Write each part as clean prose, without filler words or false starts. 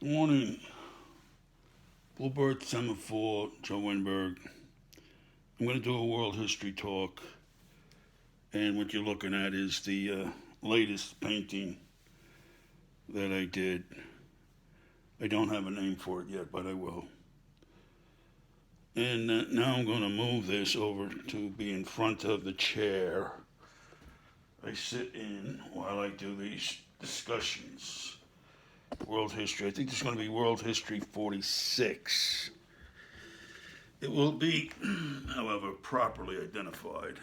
Good morning, Bluebird Semaphore, Joe Winberg. I'm going to do a world history talk, and what you're looking at is the latest painting that I did. I don't have a name for it yet, but I will. And now I'm going to move this over to be in front of the chair I sit in while I do these discussions. World history. I think this is going to be World History 46. It will be, however, properly identified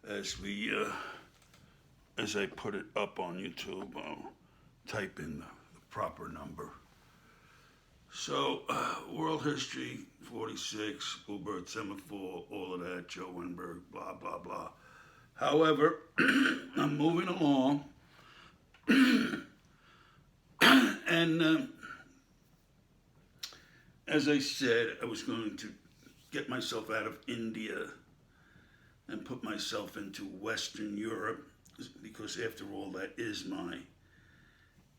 as as I put it up on YouTube. I'll type in the proper number. So, World History 46, Bluebird Semaphore, all of that, Joe Winberg, blah, blah, blah. However, I'm moving along, and as I said, I was going to get myself out of India and put myself into Western Europe because, after all, that is my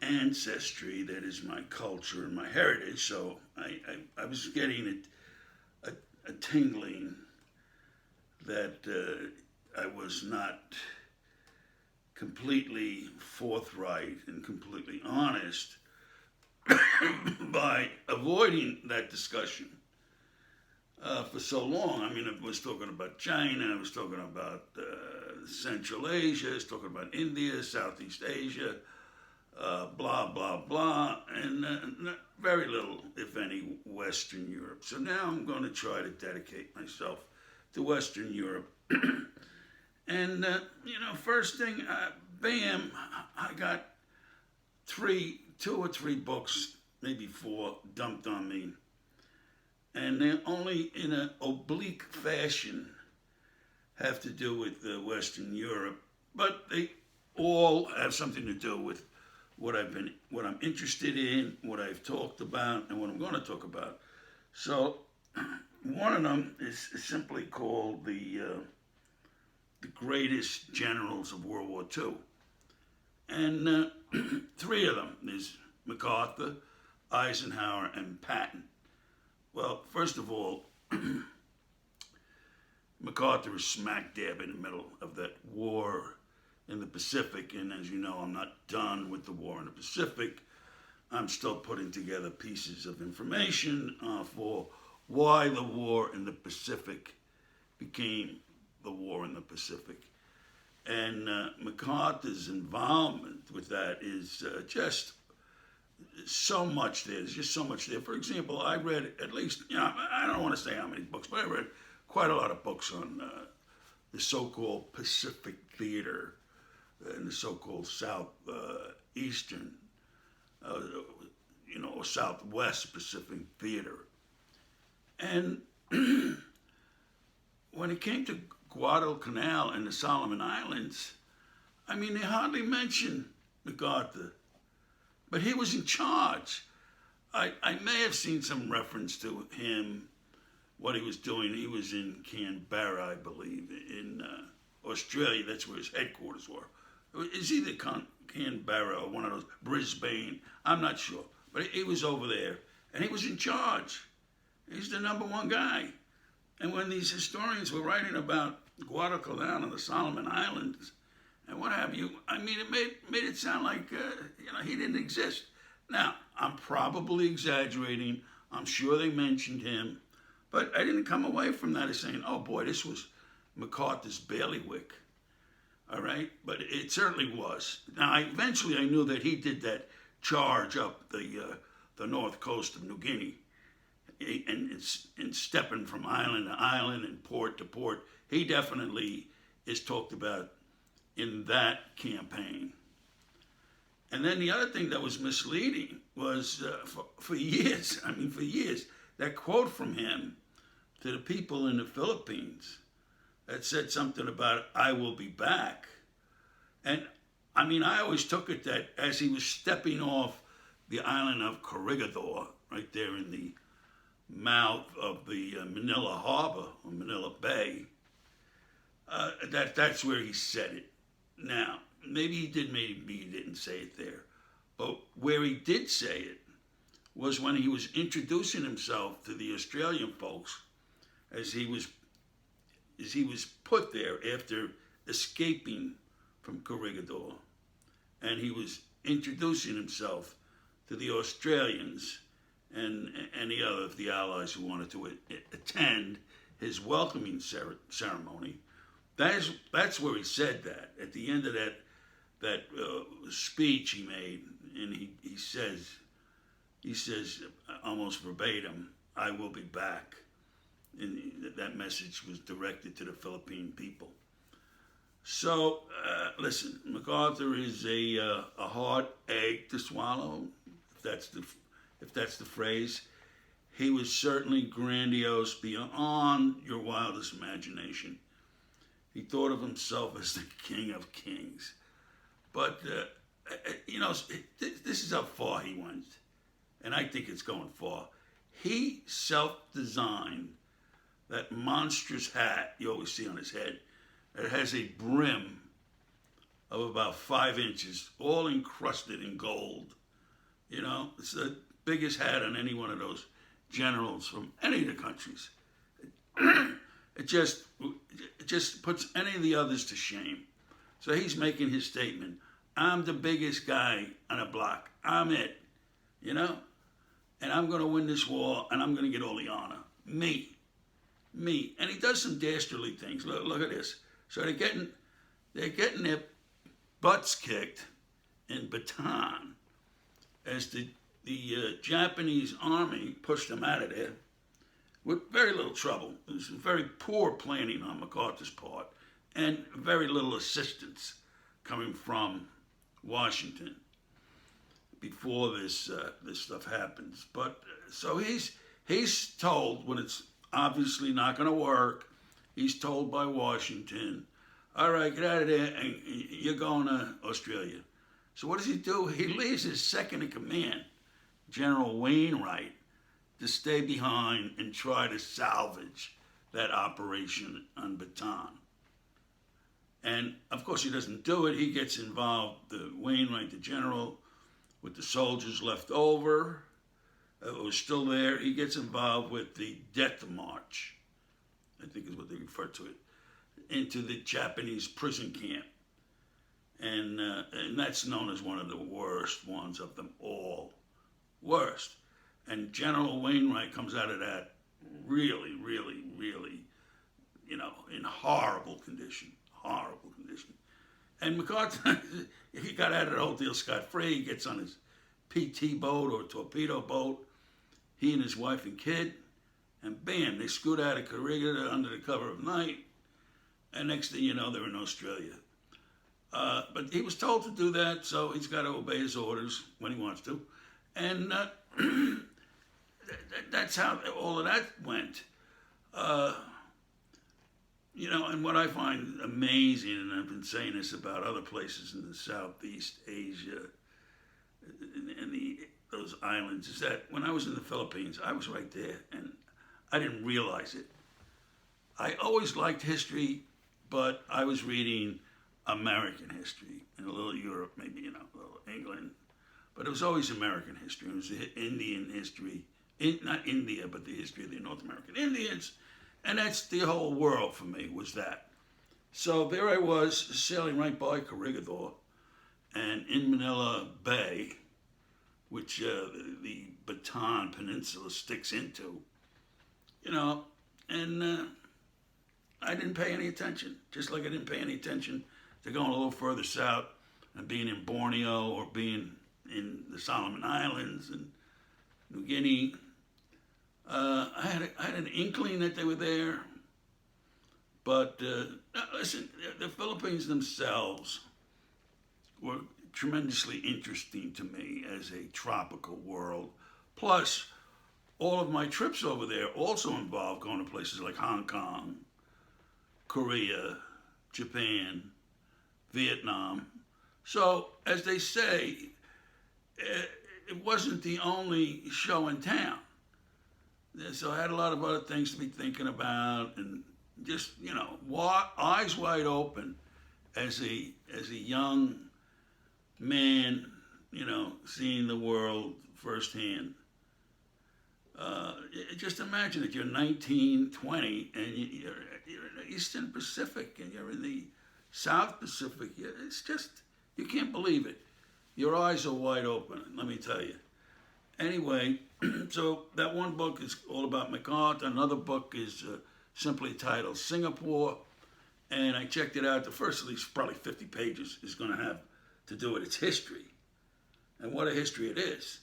ancestry, that is my culture and my heritage. So I was getting a tingling that I was not completely forthright and completely honest by avoiding that discussion for so long. I mean, I was talking about China, I was talking about Central Asia, I was talking about India, Southeast Asia, blah, blah, blah, and very little, if any, Western Europe. So now I'm going to try to dedicate myself to Western Europe. And, first thing, bam, I got two or three books, maybe four, dumped on me. And they only in an oblique fashion have to do with Western Europe, but they all have something to do with what I'm interested in, what I've talked about, and what I'm going to talk about. So, one of them is simply called the greatest generals of World War II, and three of them is MacArthur, Eisenhower, and Patton. Well, first of all, MacArthur is smack dab in the middle of that war in the Pacific, and as you know, I'm not done with the war in the Pacific. I'm still putting together pieces of information for why the war in the Pacific became the war in the Pacific. And MacArthur's involvement with that is just so much there. There's just so much there. For example, I read at least, I don't want to say how many books, but I read quite a lot of books on the so-called Pacific Theater and the so-called Southeastern, or Southwest Pacific Theater. And when it came to Guadalcanal and the Solomon Islands, I mean, they hardly mentioned MacArthur, but he was in charge. I may have seen some reference to him, what he was doing. He was in Canberra, I believe, in Australia. That's where his headquarters were. It's either Canberra or one of those, Brisbane. I'm not sure. But he was over there, and he was in charge. He's the number one guy. And when these historians were writing about Guadalcanal and the Solomon Islands and what have you, I mean, it made it sound like he didn't exist. Now, I'm probably exaggerating. I'm sure they mentioned him, but I didn't come away from that as saying, "Oh boy, this was MacArthur's bailiwick." All right, but it certainly was. Now, eventually, I knew that he did that charge up the north coast of New Guinea, and stepping from island to island and port to port. He definitely is talked about in that campaign. And then the other thing that was misleading was for years, that quote from him to the people in the Philippines that said something about, "I will be back." And I mean, I always took it that as he was stepping off the island of Corregidor, right there in the mouth of the Manila Harbor or Manila Bay, that's where he said it. Now, maybe he did, maybe he didn't say it there, But where he did say it was when he was introducing himself to the Australian folks as he was put there after escaping from Corregidor, and he was introducing himself to the Australians and any other of the allies who wanted to attend his welcoming ceremony. That's where he said that at the end of that speech he made, and he says almost verbatim, "I will be back." And that message was directed to the Philippine people. So listen, MacArthur is a hard egg to swallow, if that's the phrase. He was certainly grandiose beyond your wildest imagination. He thought of himself as the king of kings. But, this is how far he went. And I think it's going far. He self-designed that monstrous hat you always see on his head. It has a brim of about 5 inches, all encrusted in gold. It's the biggest hat on any one of those generals from any of the countries. It just puts any of the others to shame. So he's making his statement. I'm the biggest guy on the block. I'm it, and I'm going to win this war, and I'm going to get all the honor. Me. And he does some dastardly things. Look at this. So they're getting their butts kicked in Bataan as the Japanese army pushed them out of there with very little trouble. It was very poor planning on MacArthur's part and very little assistance coming from Washington before this stuff happens. But so he's told, when it's obviously not going to work, he's told by Washington, all right, get out of there, and you're going to Australia. So what does he do? He leaves his second in command, General Wainwright, to stay behind and try to salvage that operation on Bataan. And of course he doesn't do it. He gets involved, Wainwright, the general, with the soldiers left over, who was still there. He gets involved with the Death March, I think is what they refer to it, into the Japanese prison camp. And that's known as one of the worst ones of them all. Worst. And General Wainwright comes out of that really, really, really, in horrible condition. Horrible condition. And MacArthur, he got out of the whole deal scot-free. He gets on his PT boat or torpedo boat, he and his wife and kid, and bam, they scoot out of Corregidor under the cover of night. And next thing you know, they're in Australia. But he was told to do that, so he's got to obey his orders when he wants to. And that's how all of that went. And what I find amazing, and I've been saying this about other places in the Southeast Asia and those islands, is that when I was in the Philippines, I was right there, and I didn't realize it. I always liked history, but I was reading American history and a little Europe, maybe, a little England. But it was always American history. It was Indian history. Not India, but the history of the North American Indians. And that's the whole world for me, was that. So there I was, sailing right by Corregidor, and in Manila Bay, which the Bataan Peninsula sticks into, and I didn't pay any attention, just like I didn't pay any attention to going a little further south and being in Borneo or being in the Solomon Islands and New Guinea. I had an inkling that they were there, but listen, the Philippines themselves were tremendously interesting to me as a tropical world. Plus, all of my trips over there also involved going to places like Hong Kong, Korea, Japan, Vietnam. So, as they say, it wasn't the only show in town. So I had a lot of other things to be thinking about, and just, eyes wide open as a young man seeing the world firsthand. Just imagine that you're 19, 20, and you're in the Eastern Pacific, and you're in the South Pacific. It's just, you can't believe it. Your eyes are wide open, let me tell you. Anyway, so that one book is all about MacArthur. Another book is simply titled Singapore. And I checked it out. The first, at least probably 50 pages, is going to have to do with its history. And what a history it is.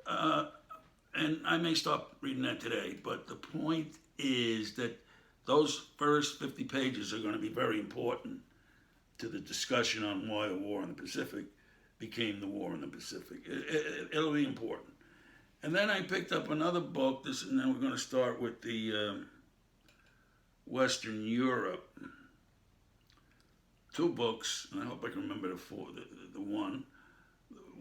And I may stop reading that today, but the point is that those first 50 pages are going to be very important to the discussion on why the war in the Pacific became the war in the Pacific. It'll be important. And then I picked up another book, and then we're going to start with the Western Europe. Two books, and I hope I can remember the one.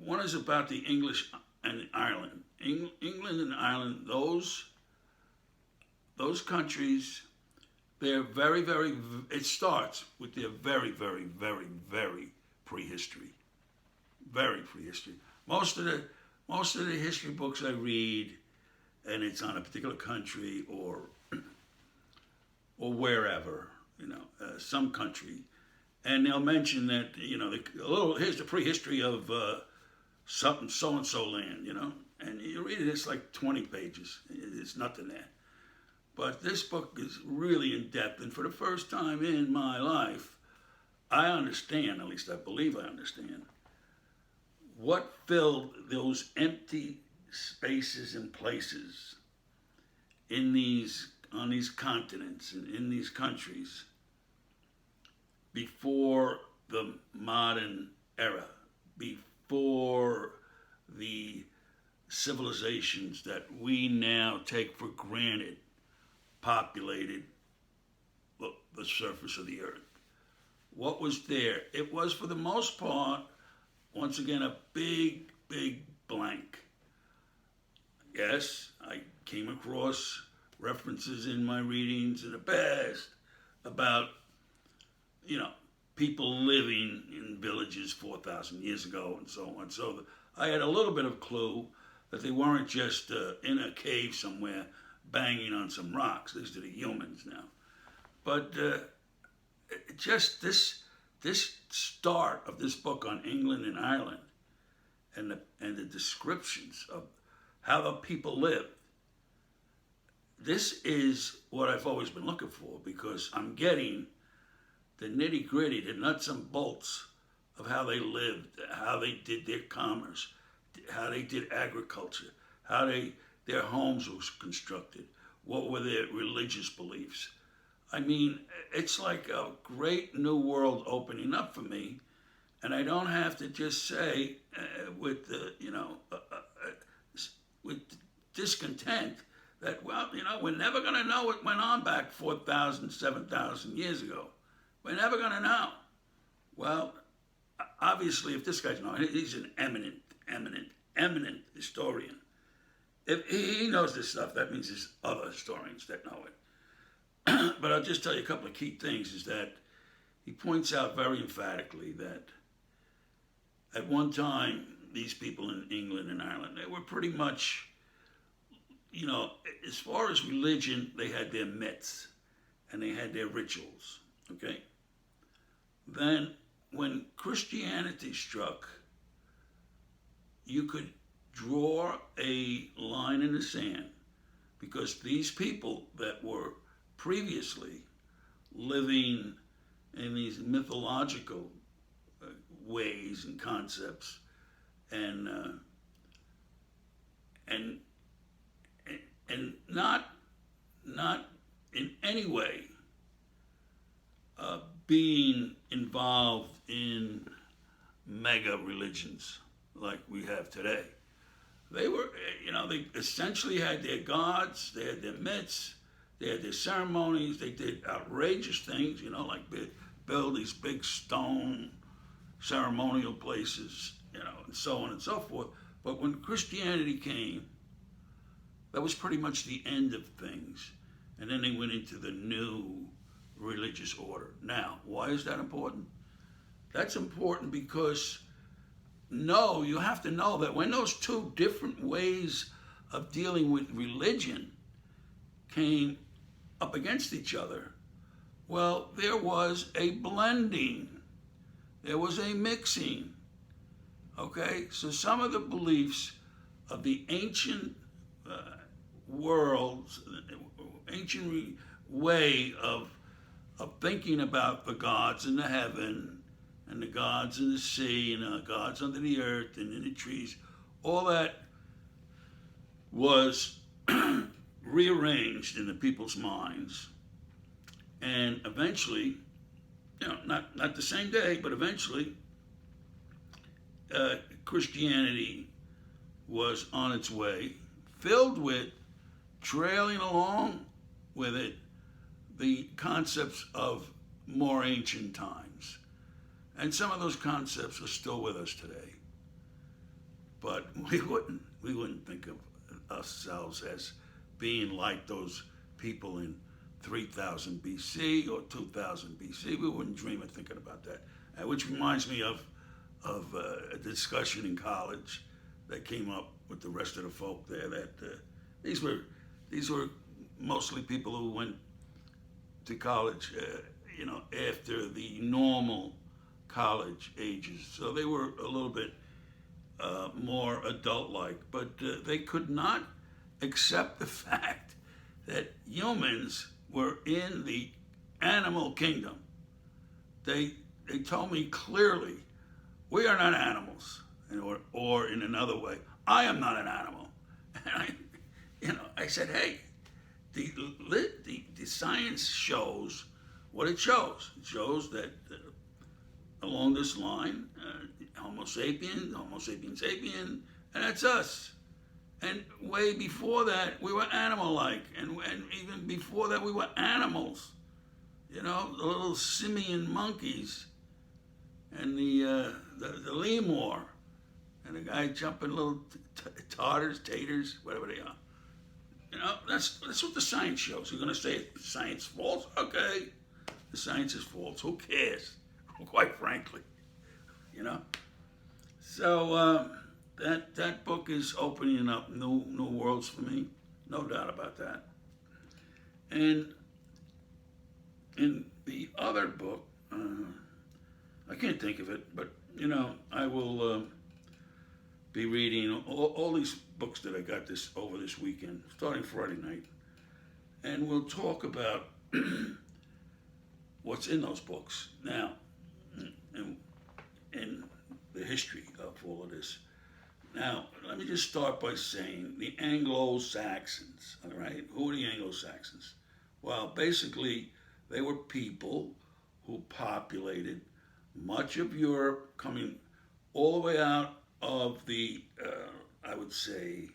One is about the English and Ireland. England and Ireland, those countries, they're very, very, it starts with their very, very, very, very prehistory. Very prehistory. Most of the history books I read, and it's on a particular country or wherever, some country, and they'll mention that, here's the prehistory of something so-and-so land, and you read it, it's like 20 pages. It's nothing there. But this book is really in depth, and for the first time in my life, I understand, at least I believe I understand, what filled those empty spaces and places on these continents and in these countries before the modern era, before the civilizations that we now take for granted populated the surface of the earth. What was there? It was, for the most part, once again, a big, big blank. Yes, I came across references in my readings in the past about, people living in villages 4,000 years ago and so on. So I had a little bit of clue that they weren't just in a cave somewhere banging on some rocks. These are the humans now. But just this start of this book on England and Ireland and the descriptions of how the people lived, this is what I've always been looking for, because I'm getting the nitty-gritty, the nuts and bolts of how they lived, how they did their commerce, how they did agriculture, how their homes were constructed, what were their religious beliefs. I mean, it's like a great new world opening up for me, and I don't have to just say with discontent that, we're never going to know what went on back 4,000, 7,000 years ago. We're never going to know. Well, obviously, if this guy's knowing, he's an eminent historian. If he knows this stuff, that means there's other historians that know it. But I'll just tell you a couple of key things, is that he points out very emphatically that at one time, these people in England and Ireland, they were pretty much, as far as religion, they had their myths and they had their rituals, okay? Then when Christianity struck, you could draw a line in the sand, because these people that were previously living in these mythological ways and concepts, and not in any way being involved in mega religions like we have today. They were, they essentially had their gods, they had their myths, they had their ceremonies, they did outrageous things, like build these big stone ceremonial places, and so on and so forth. But when Christianity came, that was pretty much the end of things. And then they went into the new religious order. Now, why is that important? That's important because you have to know that when those two different ways of dealing with religion came up against each other, well, there was a blending, there was a mixing. Okay, so some of the beliefs of the ancient worlds, ancient way of thinking about the gods in the heaven and the gods in the sea and the gods under the earth and in the trees, all that was rearranged in the people's minds. And eventually, not the same day, but eventually, Christianity was on its way, filled with, trailing along with it, the concepts of more ancient times. And some of those concepts are still with us today. But we wouldn't think of ourselves as being like those people in 3000 BC or 2000 BC. We wouldn't dream of thinking about that. Which reminds me of a discussion in college that came up with the rest of the folk there. That these were mostly people who went to college, after the normal college ages. So they were a little bit more adult-like, but they could not accept the fact that humans were in the animal kingdom. They told me clearly, we are not animals, or in another way, I am not an animal. And I said, hey, the science shows what it shows. It shows that along this line, Homo sapien, sapien, and that's us. And way before that, we were animal-like, and even before that, we were animals. The little simian monkeys, and the lemur, and the guy jumping little taters, whatever they are. That's what the science shows. You're going to say science false? Okay, the science is false. Who cares? Quite frankly, So that book is opening up new worlds for me, no doubt about that. And in the other book, I can't think of it, but I will be reading all these books that I got over this weekend, starting Friday night, and we'll talk about what's in those books now, and the history of all of this. Now, let me just start by saying the Anglo-Saxons, all right? Who are the Anglo-Saxons? Well, basically, they were people who populated much of Europe, coming all the way out of the, I would say,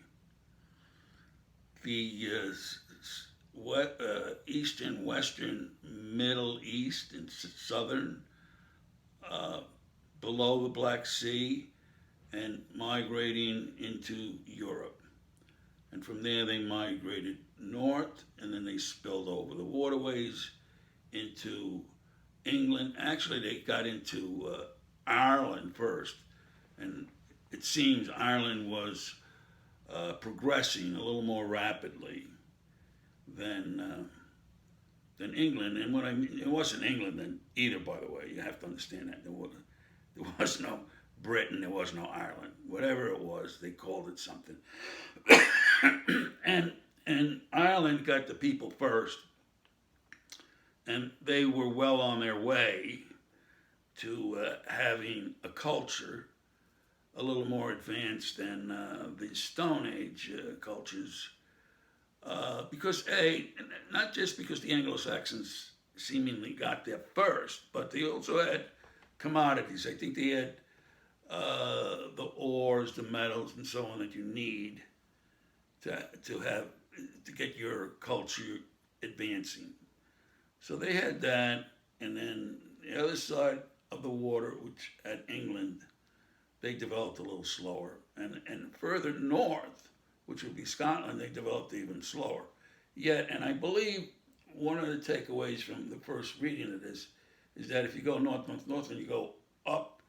the eastern, western, Middle East, and southern, below the Black Sea, and migrating into Europe. And from there they migrated north, and then they spilled over the waterways into England. Actually, they got into Ireland first, and it seems Ireland was progressing a little more rapidly than England. And what I mean, it wasn't England then either, by the way. You have to understand that. There was no Britain, there was no Ireland. Whatever it was, they called it something. and Ireland got the people first, and they were well on their way to having a culture a little more advanced than the Stone Age cultures. Because not just because the Anglo-Saxons seemingly got there first, but they also had commodities. I think they had the ores, the metals, and so on that you need to get your culture advancing. So they had that, and then the other side of the water, which at England, they developed a little slower, and further north, which would be Scotland, they developed even slower. Yet, and I believe one of the takeaways from the first reading of this is that if you go north, and you go up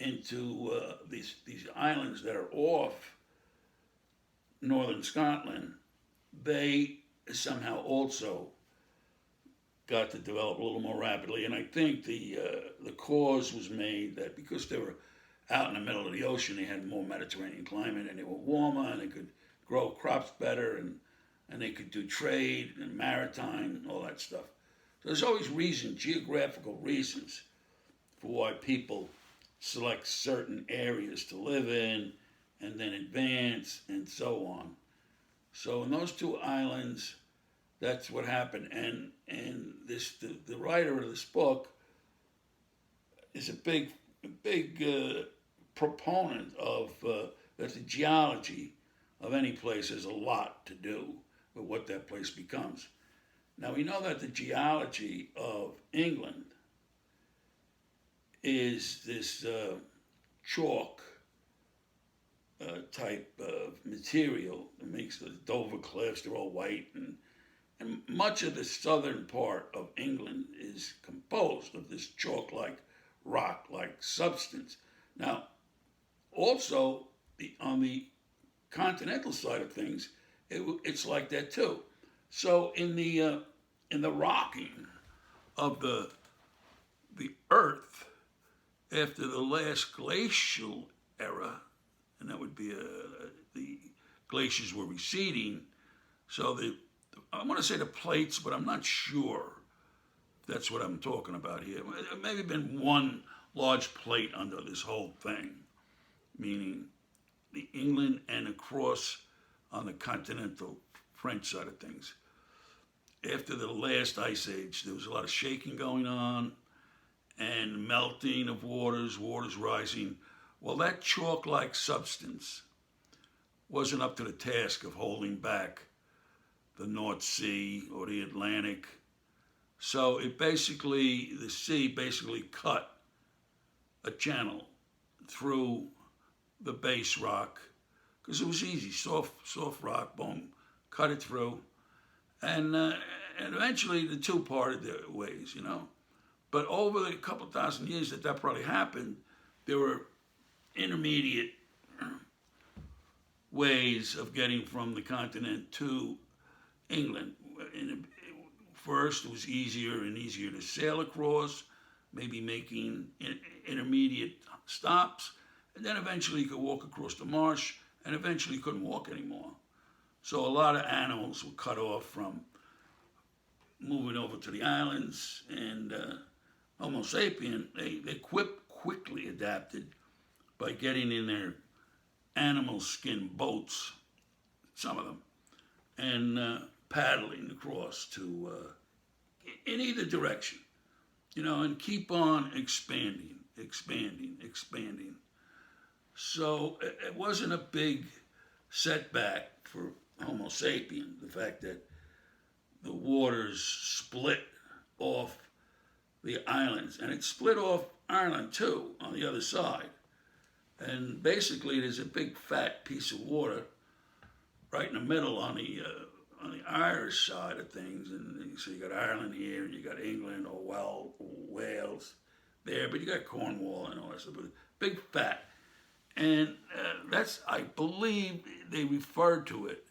into these islands that are off northern Scotland, they somehow also got to develop a little more rapidly. And I think the cause was made that because they were out in the middle of the ocean, they had more Mediterranean climate and they were warmer and they could grow crops better and they could do trade and maritime and all that stuff. So there's always geographical reasons for why people select certain areas to live in and then advance and so on. So in those two islands, that's what happened. And the writer of this book is a big proponent of that the geology of any place has a lot to do with what that place becomes. Now we know that the geology of England is this chalk type of material that makes the Dover Cliffs, they're all white, and much of the southern part of England is composed of this chalk-like, rock-like substance. Now, also, on the continental side of things, it's like that too. So in the rocking of the Earth after the last glacial era, and that would be the glaciers were receding, so I want to say the plates, but I'm not sure that's what I'm talking about here. It may have been one large plate under this whole thing, meaning the England and across on the continental French side of things. After the last ice age, there was a lot of shaking going on and melting of waters rising. Well, that chalk-like substance wasn't up to the task of holding back the North Sea or the Atlantic. So the sea basically cut a channel through the base rock, because it was easy, soft rock, boom, cut it through, and eventually the two parted their ways, But over the couple thousand years that probably happened, there were intermediate ways of getting from the continent to England. First, it was easier and easier to sail across, maybe making intermediate stops, and then eventually you could walk across the marsh, and eventually you couldn't walk anymore. So a lot of animals were cut off from moving over to the islands, and Homo sapien, they quickly adapted by getting in their animal skin boats, some of them, and paddling across to in either direction, and keep on expanding. So it wasn't a big setback for Homo sapien, the fact that the waters split off the islands, and it split off Ireland too on the other side. And basically, there's a big fat piece of water right in the middle on the Irish side of things, and so you got Ireland here, and you got England or Wales there, but you got Cornwall and all that stuff. But big fat, and I believe they referred to it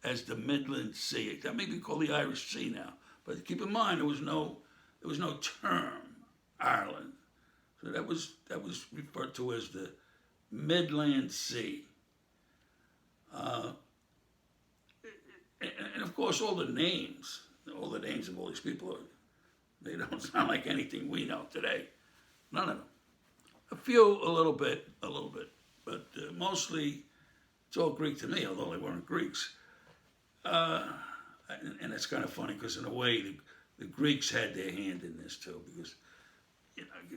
as the Midland Sea. That may be called the Irish Sea now, but keep in mind there was no term Ireland, so that was referred to as the Midland Sea. And of course, all the names of all these people, they don't sound like anything we know today. None of them. A few, a little bit, but mostly it's all Greek to me, although they weren't Greeks. And it's kind of funny because in a way the Greeks had their hand in this too, because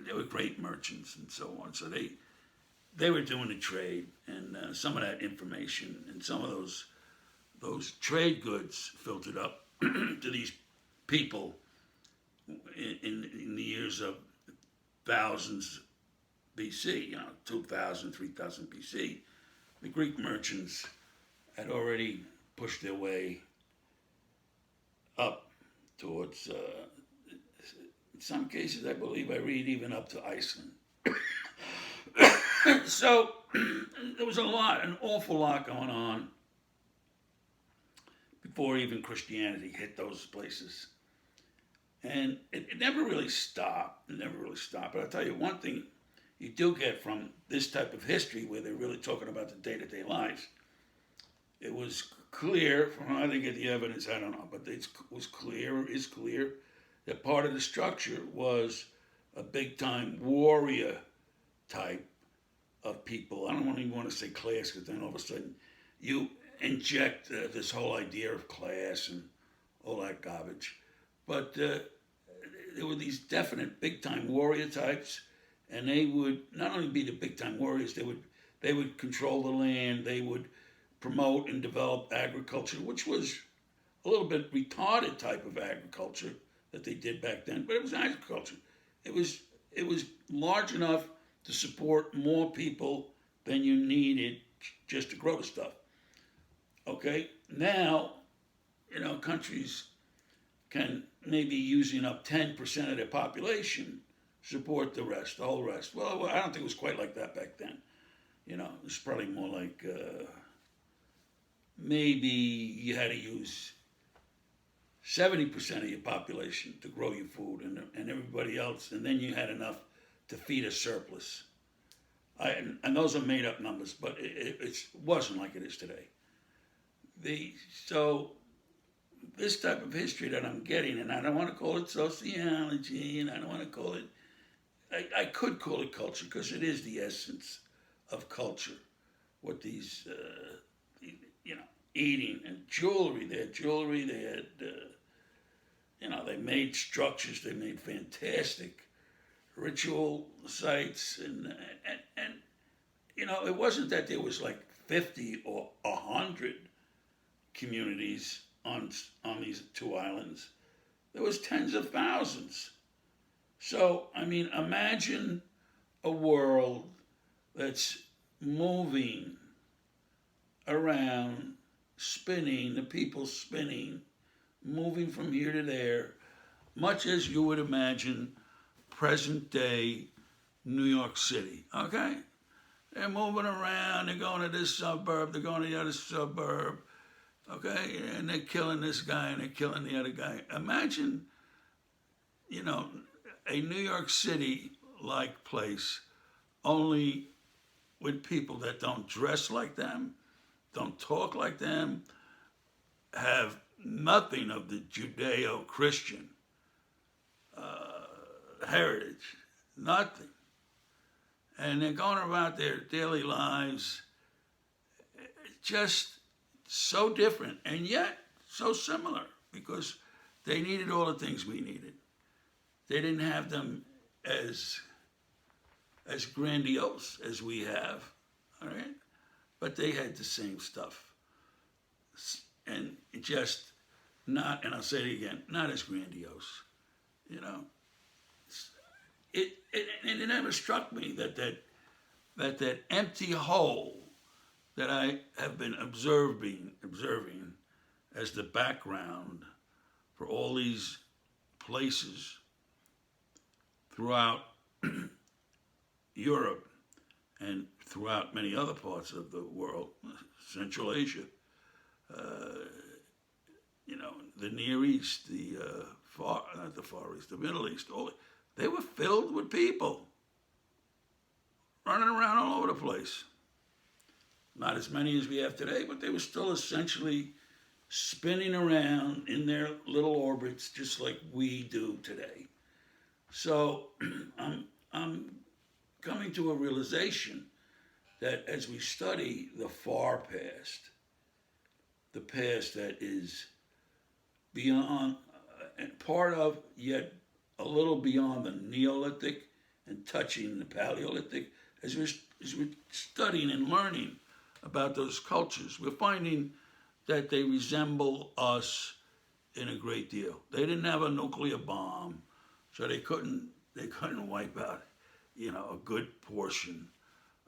they were great merchants and so on. So they were doing the trade, and some of that information and some of those trade goods filtered up to these people in the years of thousands BC, 2000, 3000 BC. The Greek merchants had already pushed their way up towards, in some cases, I believe I read even up to Iceland. So there was an awful lot going on before even Christianity hit those places. And it never really stopped. It never really stopped. But I'll tell you one thing you do get from this type of history where they're really talking about the day-to-day lives. It was clear, from how they get the evidence, I don't know, but it was clear, is clear, that part of the structure was a big-time warrior type of people. I don't even want to say class, because then all of a sudden you inject this whole idea of class and all that garbage. But there were these definite big-time warrior types, and they would not only be the big-time warriors, they would control the land, they would promote and develop agriculture, which was a little bit retarded type of agriculture that they did back then, but it was agriculture. It was large enough to support more people than you needed just to grow the stuff. Okay, now, countries can maybe using up 10% of their population support the rest, the whole rest. Well, I don't think it was quite like that back then. It was probably more like maybe you had to use 70% of your population to grow your food, and everybody else, and then you had enough to feed a surplus. And those are made up numbers, but it wasn't like it is today. So this type of history that I'm getting, and I don't want to call it sociology, and I don't want to call it, I could call it culture, because it is the essence of culture. What these, eating and jewelry. They had jewelry. They had, they made structures. They made fantastic ritual sites, and it wasn't that there was like 50 or 100 communities on these two islands. There was tens of thousands. So, imagine a world that's moving around, spinning, the people spinning, moving from here to there, much as you would imagine present day New York City, okay? They're moving around, they're going to this suburb, they're going to the other suburb, okay? And they're killing this guy and they're killing the other guy. Imagine, a New York City-like place, only with people that don't dress like them, don't talk like them, have nothing of the Judeo-Christian heritage, nothing. And they're going about their daily lives just so different and yet so similar, because they needed all the things we needed. They didn't have them as grandiose as we have, all right? But they had the same stuff. And just not, and I'll say it again, not as grandiose, It never struck me that empty hole that I have been observing as the background for all these places throughout Europe and throughout many other parts of the world, Central Asia, the Near East, not the Far East, the Middle East, they were filled with people running around all over the place. Not as many as we have today, but they were still essentially spinning around in their little orbits just like we do today. So I'm coming to a realization that as we study the far past, the past that is beyond and part of, yet a little beyond the Neolithic and touching the Paleolithic, as we're studying and learning about those cultures, we're finding that they resemble us in a great deal. They didn't have a nuclear bomb, so they couldn't wipe out, a good portion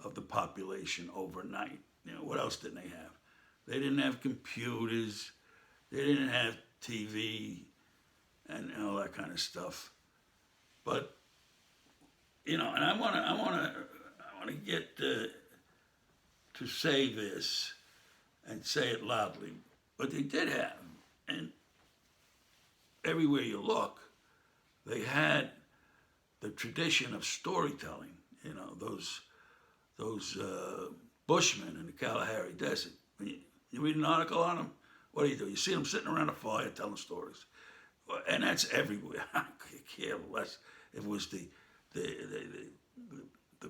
of the population overnight. What else did they have? They didn't have computers. They didn't have TV and all that kind of stuff. But and I want want to get to say this and say it loudly, but they did have, and everywhere you look, they had the tradition of storytelling. You know, those Bushmen in the Kalahari Desert. You read an article on them, what do? You see them sitting around a fire telling stories, and that's everywhere. I could care less if it was the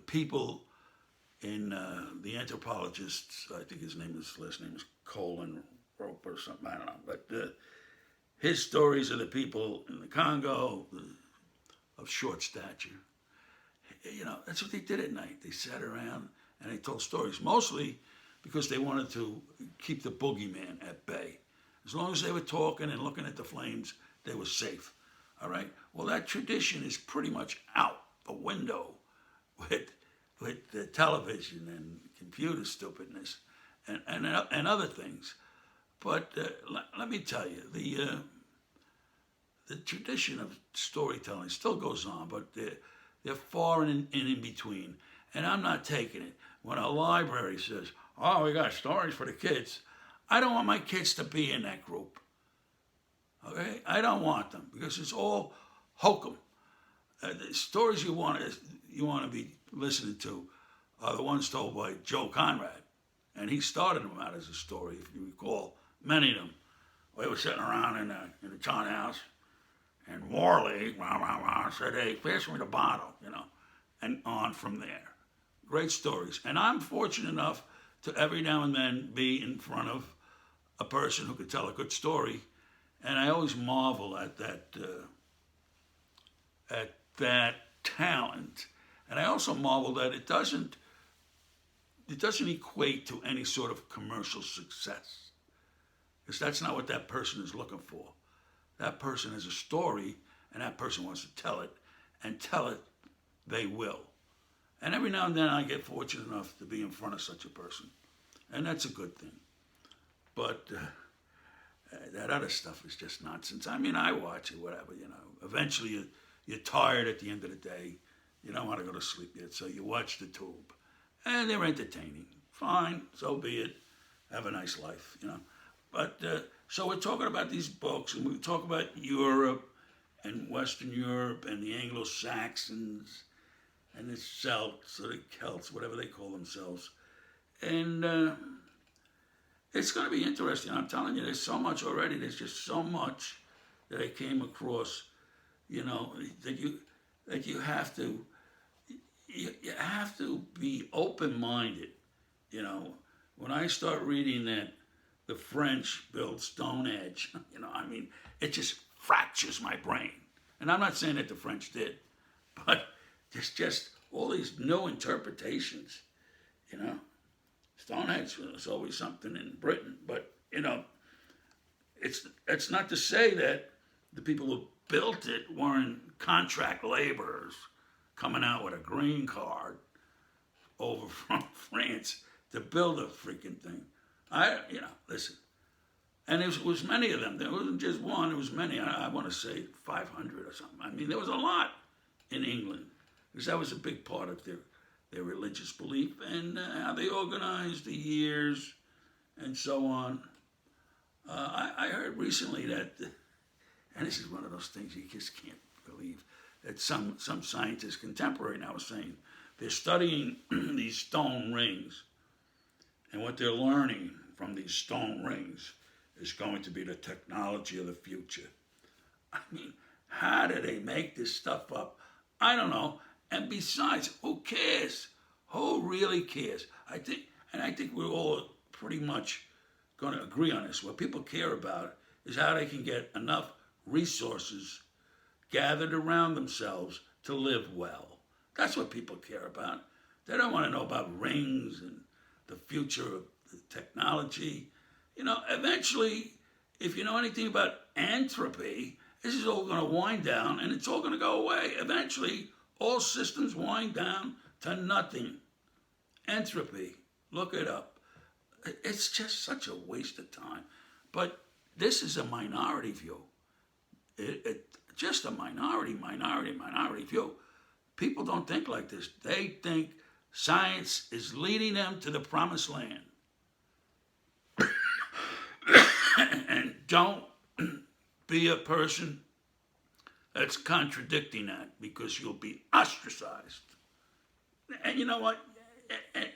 people in the anthropologists. I think his last name is Colin Rope or something. I don't know, but his stories of the people in the Congo of short stature. You know, that's what they did at night. They sat around and they told stories, mostly because they wanted to keep the boogeyman at bay. As long as they were talking and looking at the flames, they were safe. All right? Well, that tradition is pretty much out the window with the television and computer stupidness and other things. But let me tell you, the tradition of storytelling still goes on, but they're far and in between. And I'm not taking it. When a library says, oh, we got stories for the kids, I don't want my kids to be in that group. Okay? I don't want them because it's all hokum. The stories you want to be listening to are the ones told by Joe Conrad. And he started them out as a story, if you recall. Many of them. We were sitting around in the John house, and Warley said, hey, pass me the bottle, you know, and on from there. Great stories. And I'm fortunate enough to every now and then be in front of a person who could tell a good story. And I always marvel at that talent. And I also marvel that it doesn't equate to any sort of commercial success. Because that's not what that person is looking for. That person has a story, and that person wants to tell it, and tell it they will. And every now and then I get fortunate enough to be in front of such a person. And that's a good thing. But that other stuff is just nonsense. I mean, I watch it, whatever, you know. Eventually you're tired at the end of the day. You don't want to go to sleep yet, so you watch the tube. And they're entertaining. Fine, so be it. Have a nice life, you know. But so we're talking about these books, and we talk about Europe and Western Europe and the Anglo-Saxons and the Celts or the Celts, whatever they call themselves. And it's going to be interesting. I'm telling you, there's so much already. There's just so much that I came across, you know, that you have to be open-minded. You know, when I start reading that the French built Stonehenge, you know, I mean, it just fractures my brain. And I'm not saying that the French did, but there's just all these new interpretations, you know. Stonehenge was always something in Britain, but, you know, it's not to say that the people who built it weren't contract laborers coming out with a green card over from France to build a freaking thing. Listen. And there was many of them. There wasn't just one, there was many. I want to say 500 or something. I mean, there was a lot in England because that was a big part of their religious belief and how they organized the years and so on. I heard recently that, and this is one of those things you just can't believe, that some scientists, contemporary now, are saying they're studying these stone rings, and what they're learning from these stone rings is going to be the technology of the future. I mean, how do they make this stuff up? I don't know. And besides, who cares? Who really cares? I think we're all pretty much going to agree on this. What people care about is how they can get enough resources gathered around themselves to live well. That's what people care about. They don't want to know about rings and the future of the technology. You know, eventually, if you know anything about entropy, this is all going to wind down and it's all going to go away. Eventually, all systems wind down to nothing. Entropy, look it up. It's just such a waste of time. But this is a minority view. Just a minority view. People don't think like this. They think Science is leading them to the promised land. And don't be a person that's contradicting that, because you'll be ostracized. And you know what?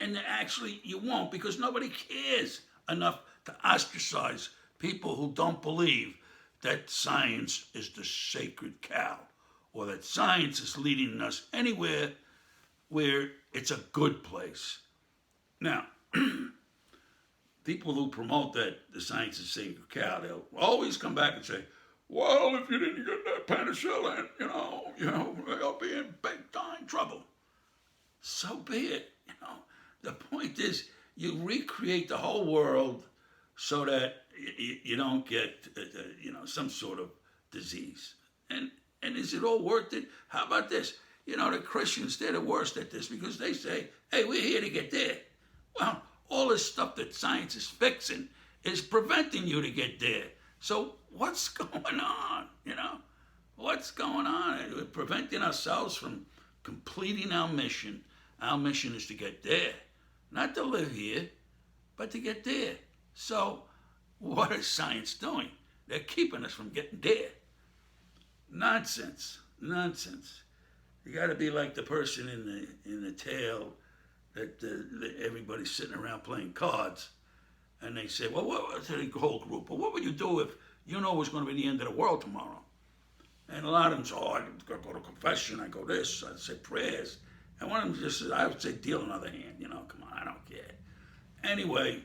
And actually, you won't, because nobody cares enough to ostracize people who don't believe that science is the sacred cow, or that science is leading us anywhere where it's a good place. Now, people who promote that the science is sacred cow, they'll always come back and say, well, if you didn't get that penicillin, you'll be in big time trouble. So be it. The point is, you recreate the whole world so that you don't get, some sort of disease. And is it all worth it? How about this? The Christians, they're the worst at this, because they say, hey, we're here to get there. Well, all this stuff that science is fixing is preventing you to get there. So what's going on? What's going on? We're preventing ourselves from completing our mission. Our mission is to get there. Not to live here, but to get there. So what is science doing? They're keeping us from getting there. Nonsense. You got to be like the person in the tale that everybody's sitting around playing cards, and they say, well, what to the whole group? Well, what would you do if you know it was going to be the end of the world tomorrow? And a lot of them say, I go to confession, I go this, I say prayers. And one of them just says, I would say deal another hand, come on, I don't care. Anyway,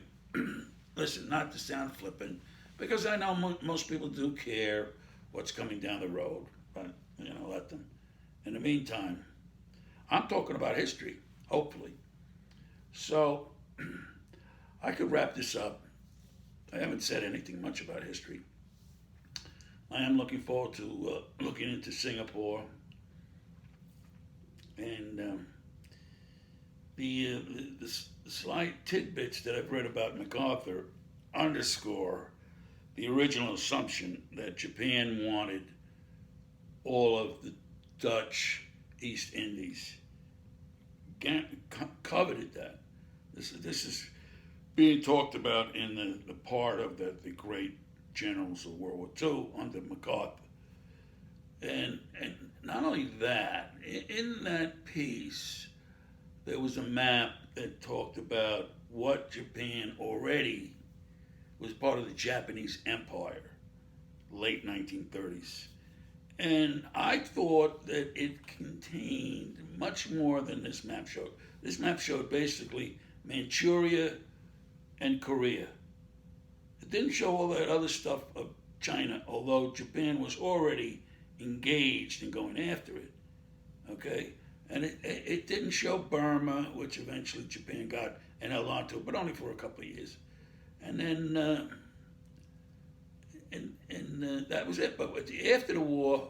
listen, not to sound flippant, because I know most people do care what's coming down the road, but, let them. In the meantime, I'm talking about history, hopefully. So, I could wrap this up. I haven't said anything much about history. I am looking forward to looking into Singapore. And the slight tidbits that I've read about MacArthur underscore the original assumption that Japan wanted all of the Dutch East Indies, coveted that. This is being talked about in the part of the great generals of World War II under MacArthur. And not only that, in that piece, there was a map that talked about what Japan already was part of the Japanese Empire, late 1930s. And I thought that it contained much more than this map showed. This map showed basically Manchuria and Korea. It didn't show all that other stuff of China, although Japan was already engaged in going after it, okay? And it didn't show Burma, which eventually Japan got and held on to, but only for a couple of years. And then, that was it. But after the war,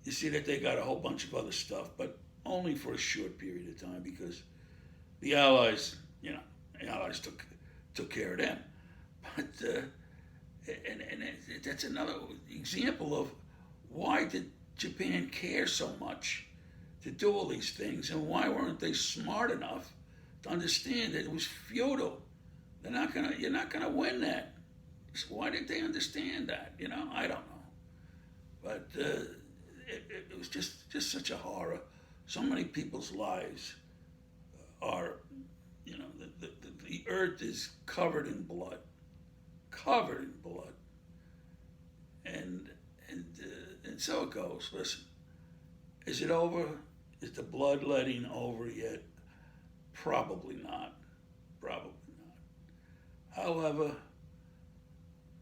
you see that they got a whole bunch of other stuff, but only for a short period of time, because the Allies, took care of them. But, and that's another example of why did Japan care so much to do all these things, and why weren't they smart enough to understand that it was futile? You're not gonna win that. So why did they understand that? I don't know. But it was just such a horror. So many people's lives are, the earth is covered in blood, and so it goes. Listen, is it over? Is the bloodletting over yet? Probably not. However,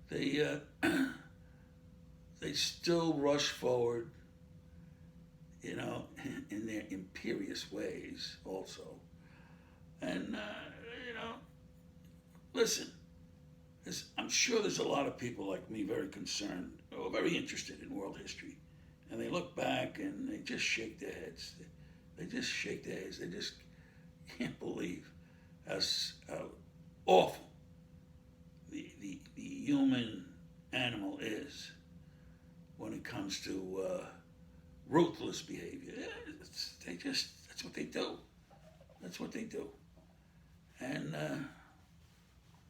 they still rush forward, in their imperious ways also. And, listen, I'm sure there's a lot of people like me very concerned or very interested in world history. And they look back and they just shake their heads. They just shake their heads. They just can't believe how awful the human animal is when it comes to ruthless behavior. That's what they do. That's what they do. And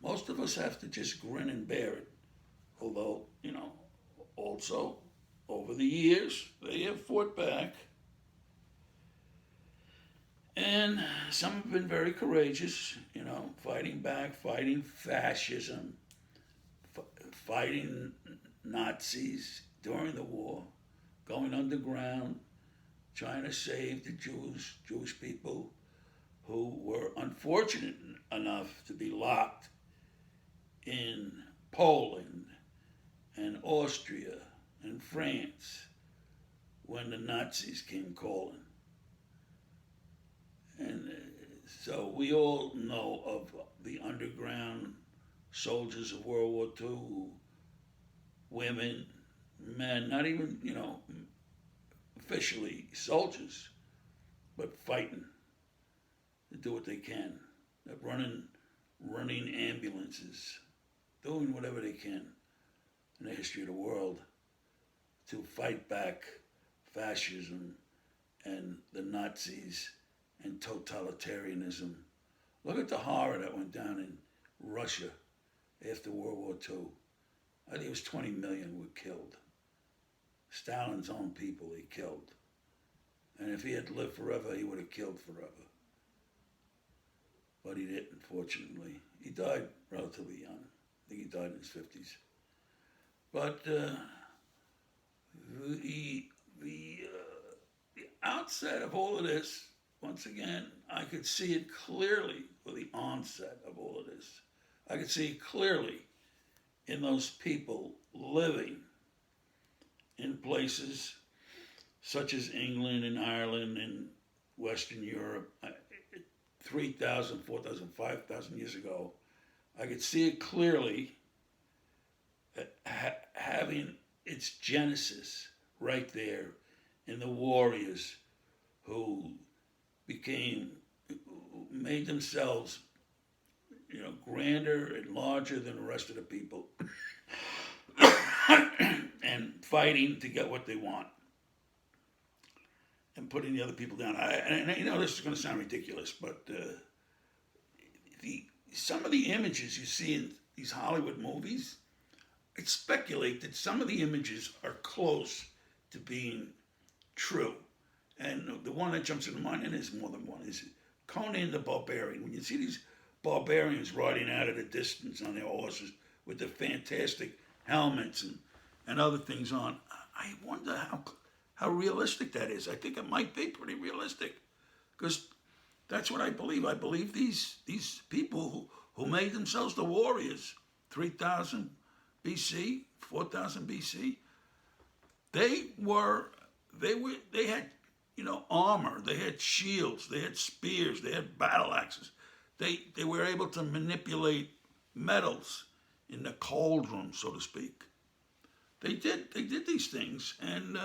most of us have to just grin and bear it. Although, also over the years, they have fought back. And some have been very courageous, fighting back, fighting fascism, fighting Nazis during the war, going underground, trying to save the Jewish people who were unfortunate enough to be locked in Poland and Austria and France when the Nazis came calling. And so we all know of the underground soldiers of World War II, women, men, not even, officially soldiers, but fighting to do what they can. They're running ambulances, doing whatever they can in the history of the world to fight back fascism and the Nazis and totalitarianism. Look at the horror that went down in Russia after World War II. I think it was 20 million were killed. Stalin's own people he killed. And if he had lived forever, he would have killed forever. But he didn't, fortunately. He died relatively young. I think he died in his 50s. But the outset of all of this, once again, I could see it clearly, or the onset of all of this. I could see it clearly in those people living in places such as England and Ireland and Western Europe, 3,000, 4,000, 5,000 years ago. I could see it clearly having its genesis right there in the warriors who made themselves, grander and larger than the rest of the people and fighting to get what they want and putting the other people down. This is going to sound ridiculous, but some of the images you see in these Hollywood movies, I speculate that some of the images are close to being true. And the one that jumps into mind, and there's more than one, is Conan the Barbarian. When you see these barbarians riding out at a distance on their horses with the fantastic helmets and other things on, I wonder how realistic that is. I think it might be pretty realistic, because that's what I believe. I believe these people who made themselves the warriors, 3,000 BC, 4,000 BC, they had armor, they had shields, they had spears, they had battle axes. They were able to manipulate metals in the cauldron, so to speak. They did these things, and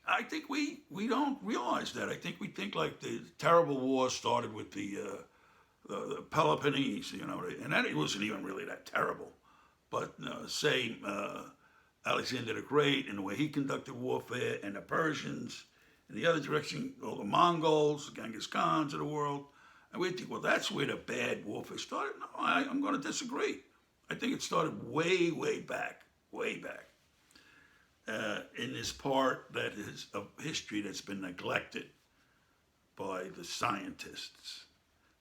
I think we don't realize that. I think we think like the terrible war started with the Peloponnese, and that it wasn't even really that terrible. But Alexander the Great and the way he conducted warfare, and the Persians, in the other direction, all the Mongols, Genghis Khans of the world. And we think, well, that's where the bad warfare started. No, I'm going to disagree. I think it started way back, in this part that is of history that's been neglected by the scientists.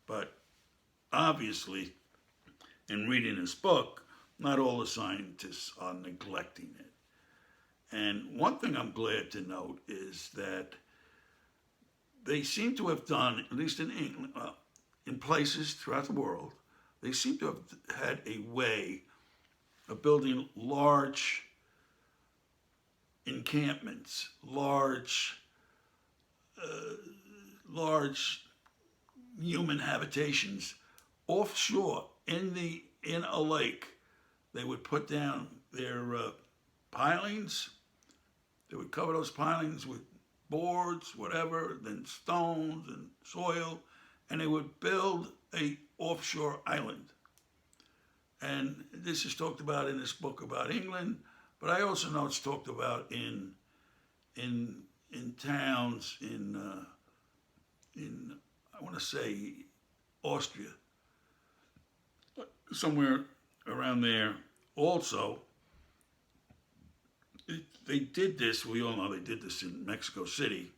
But obviously, in reading this book, not all the scientists are neglecting it. And one thing I'm glad to note is that they seem to have done, at least in England, in places throughout the world, they seem to have had a way of building large encampments, large human habitations offshore in a lake. They would put down their pilings. They would cover those pilings with boards, whatever, then stones and soil, and they would build a offshore island. And this is talked about in this book about England, but I also know it's talked about in towns in in I want to say Austria, somewhere around there. Also, they did this. We all know they did this in Mexico City,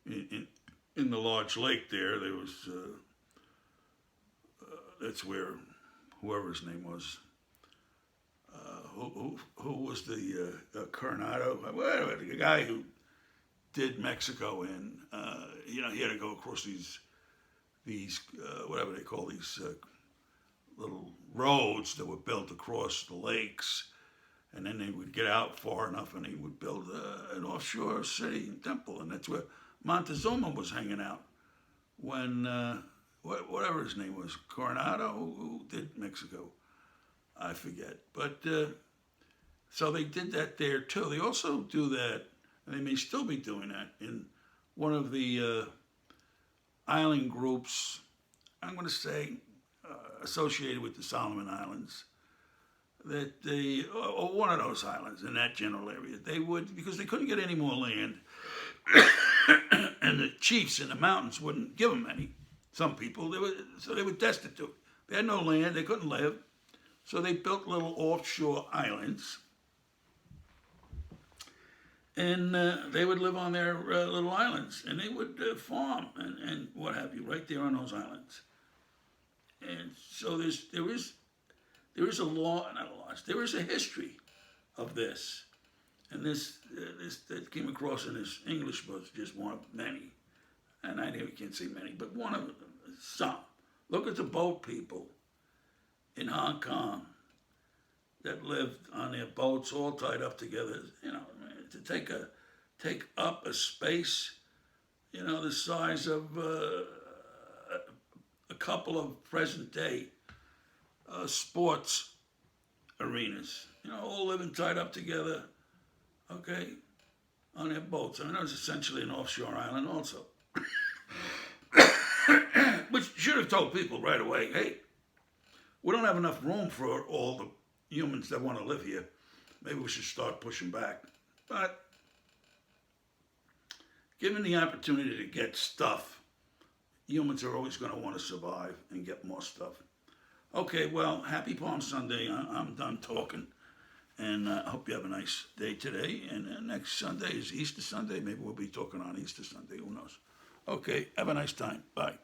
in the large lake there. There was that's where whoever his name was. Who was the Coronado? Whatever, the guy who did Mexico in. He had to go across these whatever they call these little roads that were built across the lakes, and then they would get out far enough, and he would build an offshore city and temple, and that's where Montezuma was hanging out when whatever his name was, Coronado, who did Mexico, I forget, but so they did that there too. They also do that, and they may still be doing that in one of the island groups, I'm going to say, associated with the Solomon Islands, that they, or one of those islands in that general area, they would, because they couldn't get any more land, and the chiefs in the mountains wouldn't give them any. Some people, so they were destitute. They had no land, they couldn't live, so they built little offshore islands, and they would live on their little islands, and they would farm and what have you, right there on those islands. And so there is a law, not a law, there is a history of this. And this that came across in this English book, just one of many. And I can't say many, but one of them, some. Look at the boat people in Hong Kong that lived on their boats all tied up together, to take up a space, the size of a couple of present day sports arenas, all living tied up together, okay, on their boats. I mean, that was essentially an offshore island also. Which should have told people right away, hey, we don't have enough room for all the humans that want to live here. Maybe we should start pushing back. But given the opportunity to get stuff, humans are always going to want to survive and get more stuff. Okay, well, happy Palm Sunday. I'm done talking. And I hope you have a nice day today. And next Sunday is Easter Sunday. Maybe we'll be talking on Easter Sunday. Who knows? Okay, have a nice time. Bye.